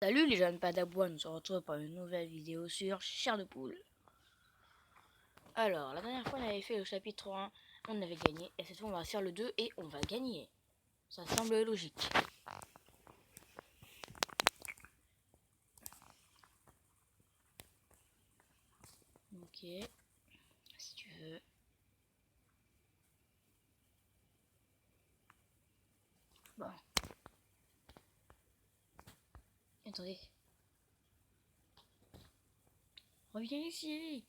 Salut les jeunes padawans, on se retrouve pour une nouvelle vidéo sur Chair de Poule. Alors, la dernière fois on avait fait le chapitre 1, on avait gagné, et cette fois on va faire le 2 et on va gagner. Ça semble logique. Ok, si tu veux. Bon. Attendez. Reviens ici.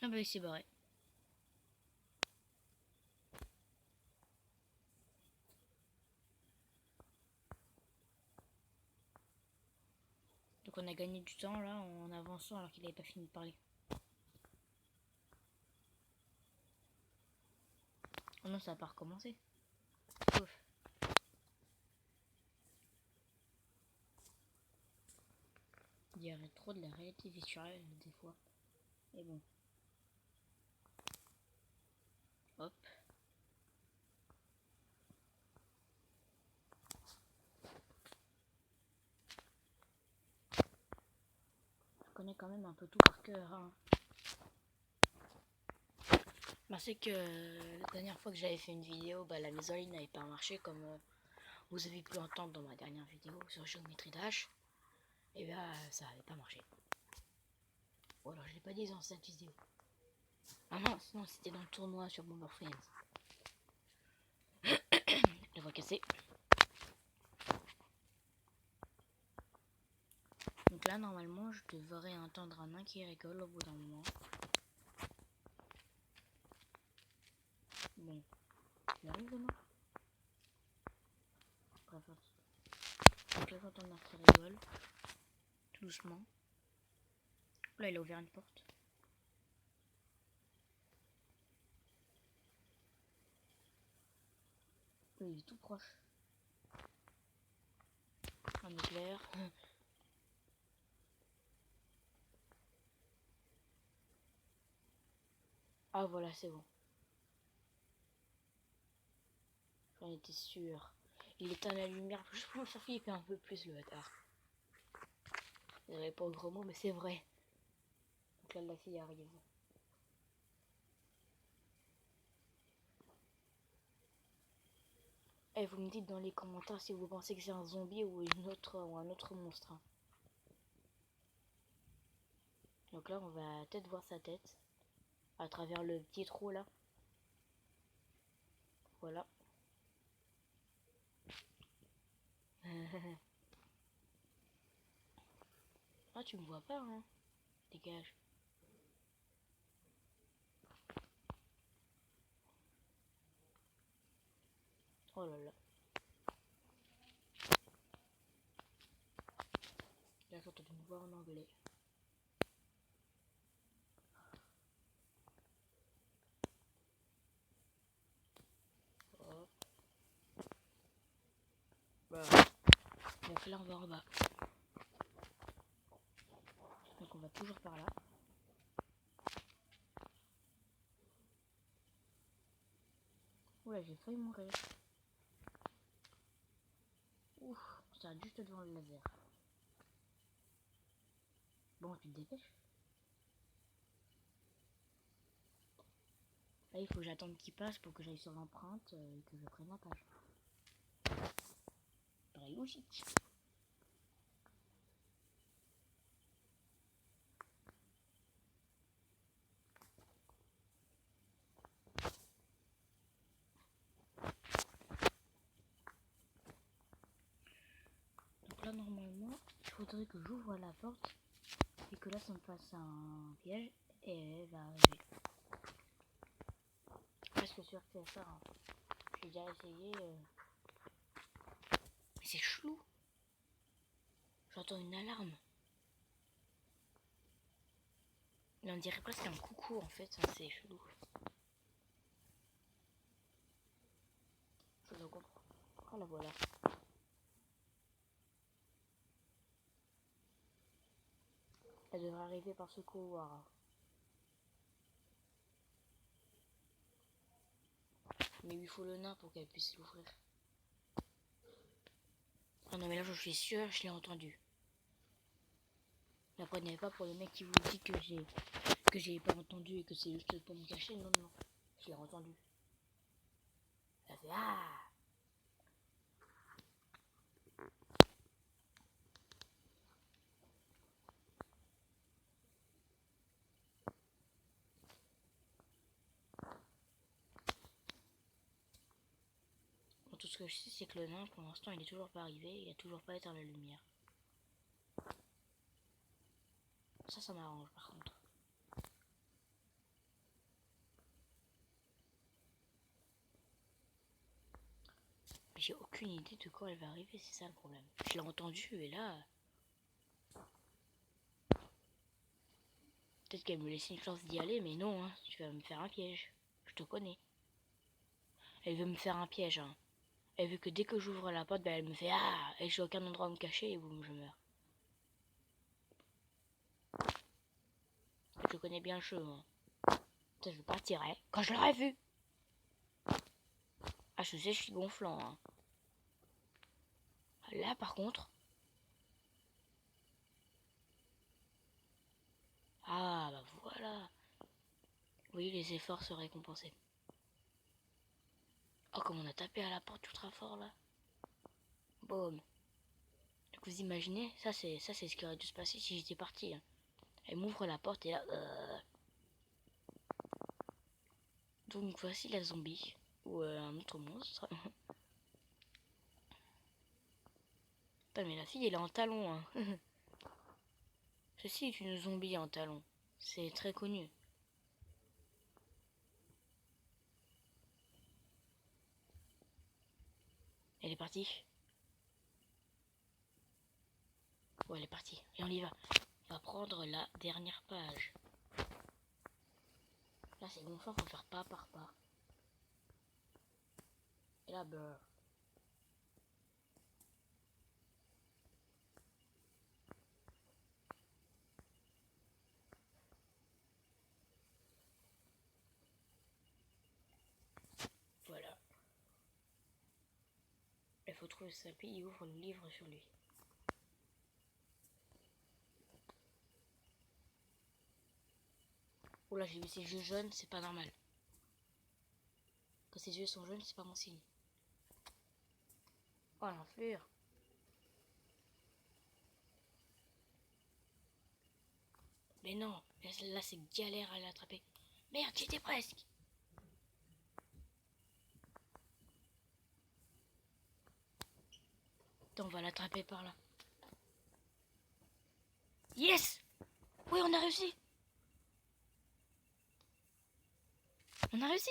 Ah bah il s'est barré. Donc on a gagné du temps là en avançant alors qu'il n'avait pas fini de parler. Oh non, ça va pas recommencer. Ouf. Il y aurait trop de la réalité virtuelle des fois. Et bon. Hop. Je connais quand même un peu tout par cœur. Hein. Bah, c'est que la dernière fois que j'avais fait une vidéo, bah, la mise en ligne n'avait pas marché comme vous avez pu entendre dans ma dernière vidéo sur Géométrie Dash. Et bah ça n'avait pas marché. Ou alors je l'ai pas dit dans cette vidéo. Ah non, sinon c'était dans le tournoi sur Bomber Friends. La voix cassée. Donc là normalement je devrais entendre un nain qui rigole au bout d'un moment. Bon, il arrive demain. Bref, donc là j'entends un nain qui rigole. Tout doucement. Là il a ouvert une porte. Là, il est tout proche. Un éclair. Ah voilà, c'est bon. J'en étais sûr. Il éteint la lumière juste pour me faire flipper un peu plus, le bâtard. Je dirais pas au gros mot, mais c'est vrai. Donc là, la fille arrive. Et vous me dites dans les commentaires si vous pensez que c'est un zombie ou un autre monstre. Hein. Donc là, on va peut-être voir sa tête à travers le petit trou là. Voilà. Ah, tu me vois pas, hein. Dégage. Oh là là. Là, j'entends une voix en anglais. Hop. Voilà. Donc là, on va en bas. Donc on va toujours par là. Oula, j'ai failli mourir. Ouf, on s'arrête juste devant le laser. Bon, tu te dépêches. Là, il faut que j'attende qu'il passe pour que j'aille sur l'empreinte et que je prenne la page. Très logique. Donc là, normalement, il faudrait que j'ouvre la porte et que là, ça me fasse un piège et elle va arriver. Presque sûr que c'est ça. Hein. J'ai déjà essayé. Mais c'est chelou. J'entends une alarme. Mais on dirait presque un coucou en fait. C'est chelou. Je dois comprendre. Oh la voilà. Elle devrait arriver par ce couloir. Mais il faut le nain pour qu'elle puisse l'ouvrir. je suis sûr, je l'ai entendu. Ne prenez pas pour le mec qui vous dit que j'ai pas entendu et que c'est juste pour me cacher. Non, non, je l'ai entendu. Ça fait ah. Bon, tout ce que je sais, c'est que le nain, pour l'instant, il est toujours pas arrivé. Il a toujours pas éteint la lumière. Ça m'arrange par contre. J'ai aucune idée de quand elle va arriver, c'est ça le problème. Je l'ai entendu et là... Peut-être qu'elle me laisse une chance d'y aller, mais non, hein, tu vas me faire un piège. Je te connais. Elle veut me faire un piège, hein. Elle veut que dès que j'ouvre la porte, ben elle me fait ah, et j'ai aucun endroit où me cacher et boum, je meurs. Je connais bien le jeu, moi. Ça, je partirai quand je l'aurai vu. Ah, je sais, je suis gonflant, hein. Là, par contre... Ah, bah voilà. Oui, les efforts seraient récompensés. Oh, comme on a tapé à la porte ultra fort, là. Boum. Donc, vous imaginez, ça c'est ce qui aurait dû se passer si j'étais parti, hein. Elle m'ouvre la porte et là... Donc, voici la zombie. Ou un autre monstre. Putain, mais la fille, elle est en talons, hein. Ceci est une zombie en talons. C'est très connu. Elle est partie. Ouais, elle est partie. Et on y va. On va prendre la dernière page. Là, c'est gonflant, faut faire pas par pas. Et là, bah... Voilà. Il faut trouver sa fille, il ouvre le livre sur lui. Oh là, j'ai vu ses yeux jaunes, c'est pas normal. Quand ses yeux sont jaunes, c'est pas mon signe. Oh, l'enflure. Mais non, là, c'est galère à l'attraper. Merde, j'étais presque. Attends, on va l'attraper par là. Yes! Oui, on a réussi. On a réussi.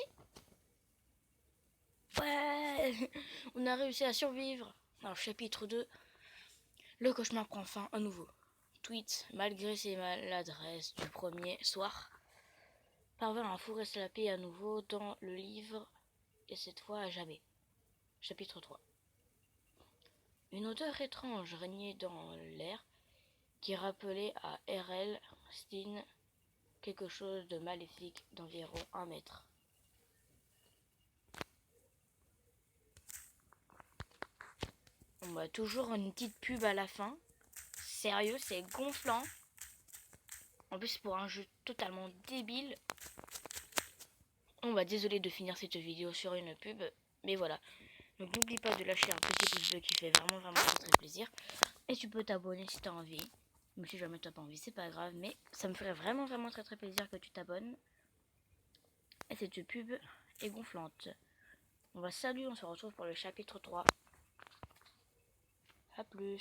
Ouais, on a réussi à survivre. Alors, chapitre 2. Le cauchemar prend fin à nouveau. Tweet, malgré ses maladresses du premier soir, parvint à fourrer la paix à nouveau dans le livre, et cette fois à jamais. Chapitre 3. Une odeur étrange régnait dans l'air qui rappelait à R.L. Stein quelque chose de maléfique d'environ 1 mètre. On a toujours une petite pub à la fin. Sérieux, c'est gonflant. En plus, pour un jeu totalement débile. On va désolé de finir cette vidéo sur une pub, mais voilà. Donc n'oublie pas de lâcher un petit pouce bleu qui fait vraiment très plaisir. Et tu peux t'abonner si tu as envie. Mais si jamais tu n'as pas envie, c'est pas grave. Mais ça me ferait vraiment très plaisir que tu t'abonnes. Et cette pub est gonflante. On va saluer, on se retrouve pour le chapitre 3. A plus.